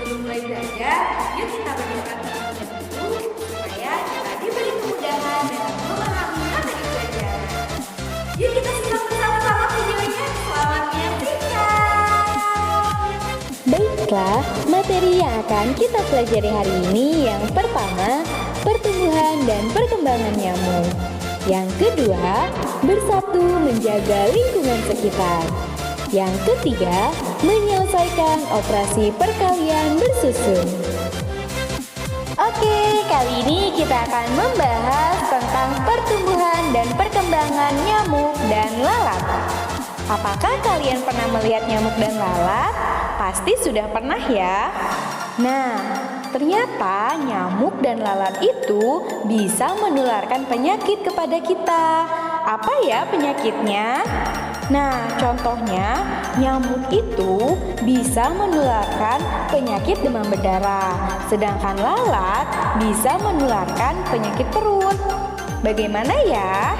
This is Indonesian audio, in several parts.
Sebelum mulai belajar, yuk kita berdoa terlebih dahulu supaya kita diberi kemudahan dalam memahami materi pelajaran. Yuk kita simak bersama-sama videonya. Selamat menyaksikan. Baiklah, materi yang akan kita pelajari hari ini yang pertama, pertumbuhan dan perkembangan nyamuk. Yang kedua, bersatu menjaga lingkungan sekitar. Yang ketiga, menyelesaikan operasi perkalian bersusun. Oke, kali ini kita akan membahas tentang pertumbuhan dan perkembangan nyamuk dan lalat. Apakah kalian pernah melihat nyamuk dan lalat? Pasti sudah pernah ya. Nah, ternyata nyamuk dan lalat itu bisa menularkan penyakit kepada kita. Apa ya penyakitnya? Nah, contohnya nyamuk itu bisa menularkan penyakit demam berdarah, sedangkan lalat bisa menularkan penyakit perut. Bagaimana ya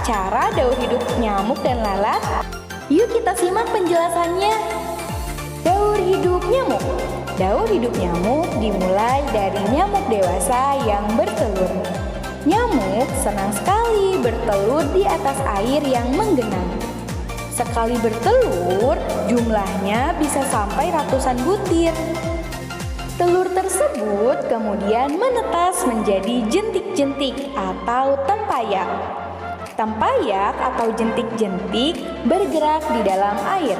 cara daur hidup nyamuk dan lalat? Yuk kita simak penjelasannya. Daur hidup nyamuk. Daur hidup nyamuk dimulai dari nyamuk dewasa yang bertelur. Nyamuk senang sekali bertelur di atas air yang menggenang. Sekali bertelur, jumlahnya bisa sampai ratusan butir. Telur tersebut kemudian menetas menjadi jentik-jentik atau tempayak. Tempayak atau jentik-jentik bergerak di dalam air.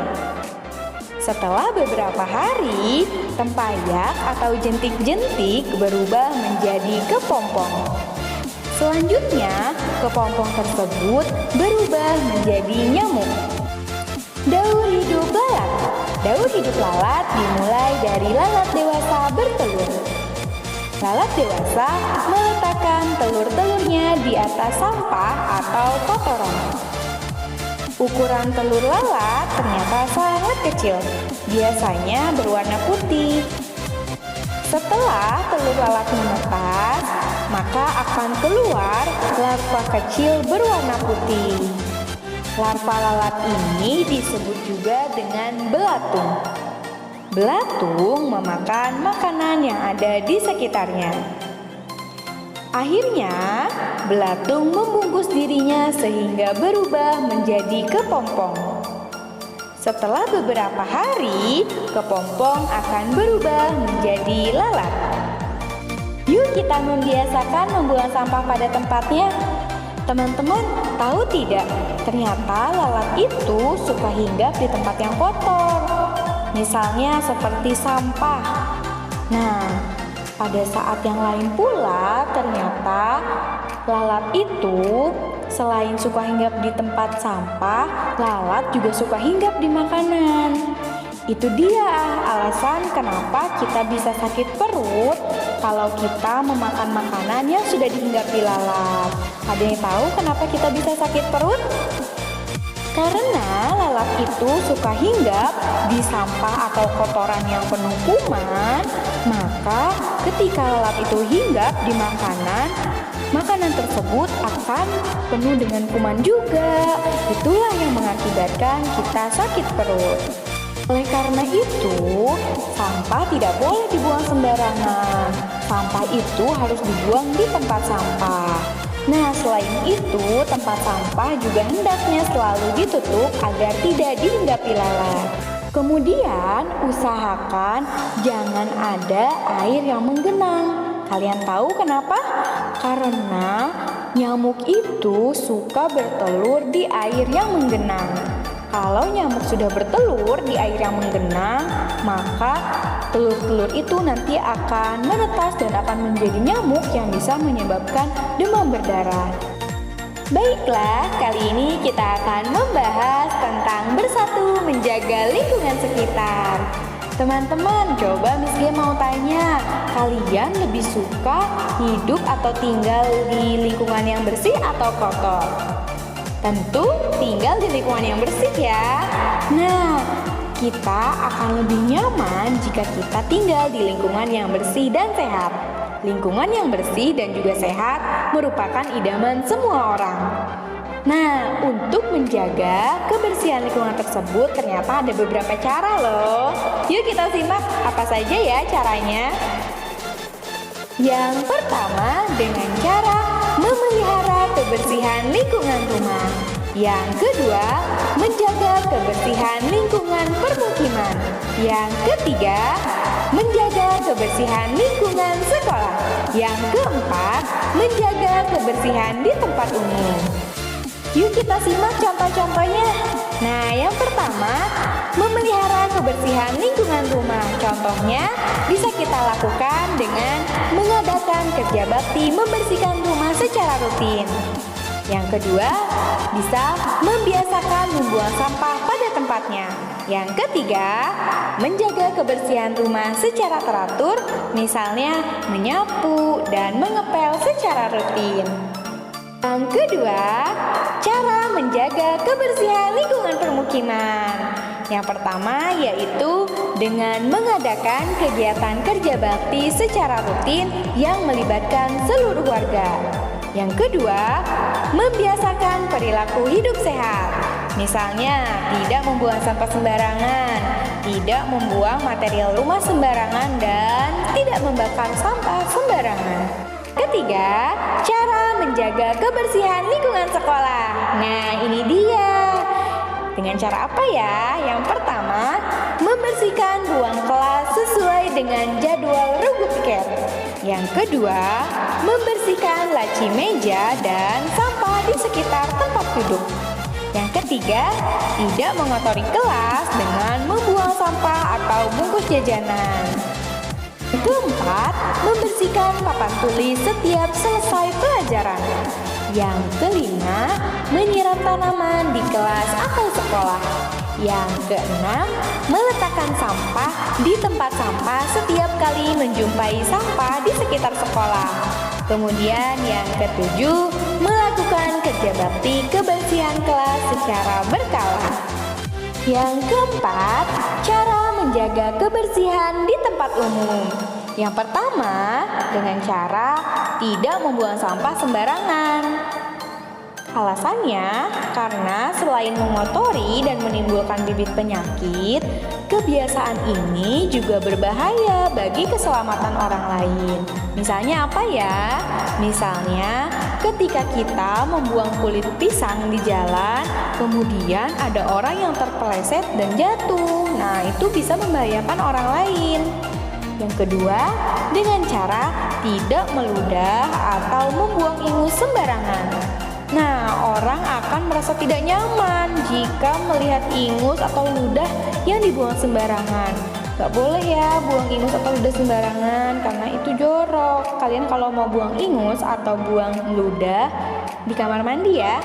Setelah beberapa hari, tempayak atau jentik-jentik berubah menjadi kepompong. Selanjutnya, kepompong tersebut berubah menjadi nyamuk. Daur hidup lalat. Daur hidup lalat dimulai dari lalat dewasa bertelur. Lalat dewasa meletakkan telur-telurnya di atas sampah atau kotoran. Ukuran telur lalat ternyata sangat kecil, biasanya berwarna putih. Setelah telur lalat menetas, maka akan keluar larva kecil berwarna putih. Larva lalat ini disebut juga dengan belatung. Belatung memakan makanan yang ada di sekitarnya. Akhirnya, belatung membungkus dirinya sehingga berubah menjadi kepompong. Setelah beberapa hari, kepompong akan berubah menjadi lalat. Yuk kita membiasakan membuang sampah pada tempatnya. Teman-teman, tahu tidak? Ternyata lalat itu suka hinggap di tempat yang kotor. Misalnya seperti sampah. Nah, pada saat yang lain pula ternyata lalat itu selain suka hinggap di tempat sampah, lalat juga suka hinggap di makanan. Itu dia alasan kenapa kita bisa sakit perut kalau kita memakan makanan yang sudah dihinggapi lalat. Ada yang tahu kenapa kita bisa sakit perut? Karena lalat itu suka hinggap di sampah atau kotoran yang penuh kuman, maka ketika lalat itu hinggap di makanan, makanan tersebut akan penuh dengan kuman juga. Itulah yang mengakibatkan kita sakit perut. Oleh karena itu, sampah tidak boleh dibuang sembarangan. Sampah itu harus dibuang di tempat sampah. Nah, selain itu, tempat sampah juga hendaknya selalu ditutup agar tidak dihinggapi lalat. Kemudian, usahakan jangan ada air yang menggenang. Kalian tahu kenapa? Karena nyamuk itu suka bertelur di air yang menggenang. Kalau nyamuk sudah bertelur di air yang menggenang, maka telur-telur itu nanti akan menetas dan akan menjadi nyamuk yang bisa menyebabkan demam berdarah. Baiklah, kali ini kita akan membahas tentang bersatu menjaga lingkungan sekitar. Teman-teman, coba Miss G mau tanya, kalian lebih suka hidup atau tinggal di lingkungan yang bersih atau kotor? Tentu tinggal di lingkungan yang bersih ya. Nah, kita akan lebih nyaman jika kita tinggal di lingkungan yang bersih dan sehat. Lingkungan yang bersih dan juga sehat merupakan idaman semua orang. Nah, untuk menjaga kebersihan lingkungan tersebut ternyata ada beberapa cara loh. Yuk kita simak apa saja ya caranya. Yang pertama, dengan cara memelihara kebersihan lingkungan rumah. Yang kedua, menjaga kebersihan lingkungan permukiman. Yang ketiga, menjaga kebersihan lingkungan sekolah. Yang keempat, menjaga kebersihan di tempat umum. Yuk kita simak contoh-contohnya. Nah, yang pertama, memelihara kebersihan lingkungan rumah. Contohnya, bisa kita lakukan dengan mengadakan kerja bakti membersihkan rumah secara rutin. Yang kedua, bisa membiasakan membuang sampah pada tempatnya. Yang ketiga, menjaga kebersihan rumah secara teratur, misalnya menyapu dan mengepel secara rutin. Yang kedua, cara menjaga kebersihan lingkungan permukiman. Yang pertama yaitu dengan mengadakan kegiatan kerja bakti secara rutin yang melibatkan seluruh warga. Yang kedua, membiasakan perilaku hidup sehat. Misalnya, tidak membuang sampah sembarangan, tidak membuang material rumah sembarangan, dan tidak membakar sampah sembarangan. Ketiga, cara menjaga kebersihan lingkungan sekolah. Nah, ini dia. Dengan cara apa ya? Yang pertama, membersihkan ruang kelas sesuai dengan jadwal regu piket. Yang kedua, membersihkan laci meja dan sampah di sekitar tempat duduk. Yang ketiga, tidak mengotori kelas dengan membuang sampah atau bungkus jajanan. Yang keempat, membersihkan papan tulis setiap selesai pelajaran. Yang kelima, menyiram tanaman di kelas atau sekolah. Yang keenam, meletakkan sampah di tempat sampah setiap kali menjumpai sampah di sekitar sekolah. Kemudian yang ketujuh, melakukan kerja bakti kebersihan kelas secara berkala. Yang keempat, cara menjaga kebersihan di tempat umum. Yang pertama, dengan cara tidak membuang sampah sembarangan. Alasannya, karena selain mengotori dan menimbulkan bibit penyakit, kebiasaan ini juga berbahaya bagi keselamatan orang lain. Misalnya apa ya? Misalnya, ketika kita membuang kulit pisang di jalan, kemudian ada orang yang terpeleset dan jatuh. Nah, itu bisa membahayakan orang lain. Yang kedua, dengan cara tidak meludah atau membuang ingus sembarangan. Nah, orang akan merasa tidak nyaman jika melihat ingus atau ludah yang dibuang sembarangan. Gak boleh ya buang ingus atau ludah sembarangan karena itu jorok. Kalian kalau mau buang ingus atau buang ludah di kamar mandi ya.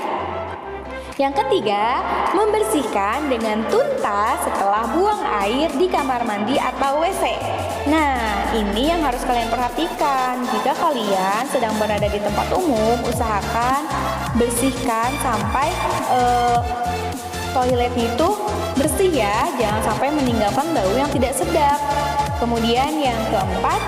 Yang ketiga, membersihkan dengan tuntas setelah buang air di kamar mandi atau WC. Nah, ini yang harus kalian perhatikan. Jika kalian sedang berada di tempat umum, usahakan bersihkan sampai toiletnya itu bersih ya. Jangan sampai meninggalkan bau yang tidak sedap. Kemudian yang keempat,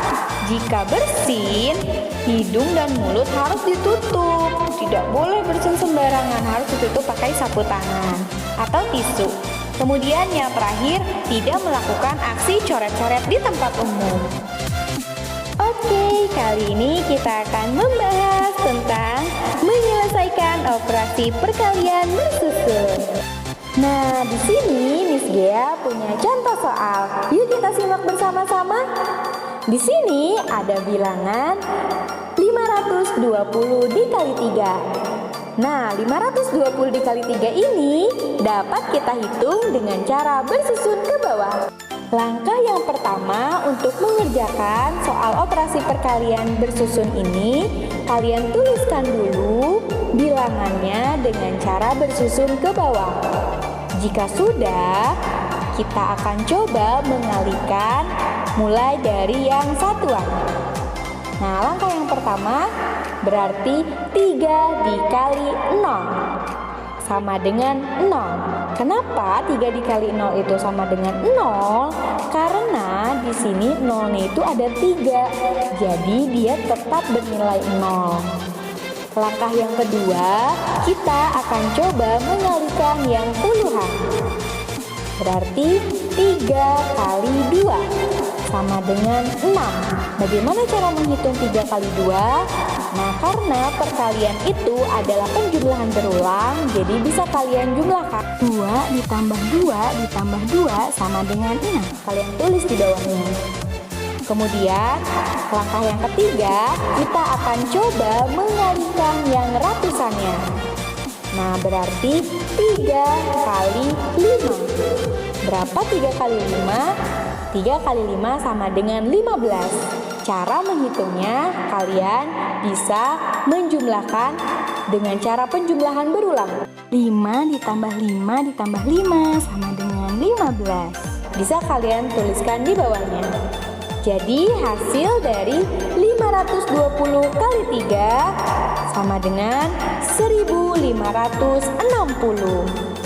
jika bersin, hidung dan mulut harus ditutup. Tidak boleh bersin sembarangan, harus ditutup pakai sapu tangan atau tisu. Kemudian yang terakhir, tidak melakukan aksi coret-coret di tempat umum. Oke, kali ini kita akan membahas tentang menyelesaikan operasi perkalian bersusun. Nah, di sini Miss Gea punya contoh soal. Yuk kita simak bersama-sama. Di sini ada bilangan 520 dikali 3. Nah, 520 dikali 3 ini dapat kita hitung dengan cara bersusun ke bawah. Langkah yang pertama untuk mengerjakan soal operasi perkalian bersusun ini, kalian tuliskan dulu bilangannya dengan cara bersusun ke bawah. Jika sudah, kita akan coba mengalihkan mulai dari yang satuan. Nah, langkah yang pertama berarti 3 dikali 0 sama dengan 0. Kenapa 3 dikali 0 itu sama dengan 0? Karena di sini 0-nya itu ada 3. Jadi dia tetap bernilai 0. Langkah yang kedua, kita akan coba mengalikan yang puluhan. Berarti 3 kali 2 sama dengan 6. Bagaimana cara menghitung 3 kali 2? Nah, karena perkalian itu adalah penjumlahan berulang, jadi bisa kalian jumlahkan. 2 ditambah 2 ditambah 2 sama dengan 6. Kalian tulis di bawahnya. Kemudian, langkah yang ketiga, kita akan coba mengalikan yang ratusannya. Nah, berarti 3 kali 5. Berapa 3 kali 5? 3 kali 5 sama dengan 15. Cara menghitungnya, kalian bisa menjumlahkan dengan cara penjumlahan berulang. 5 ditambah 5 ditambah 5 sama dengan 15. Bisa kalian tuliskan di bawahnya. Jadi hasil dari 520 kali 3 sama dengan 1560.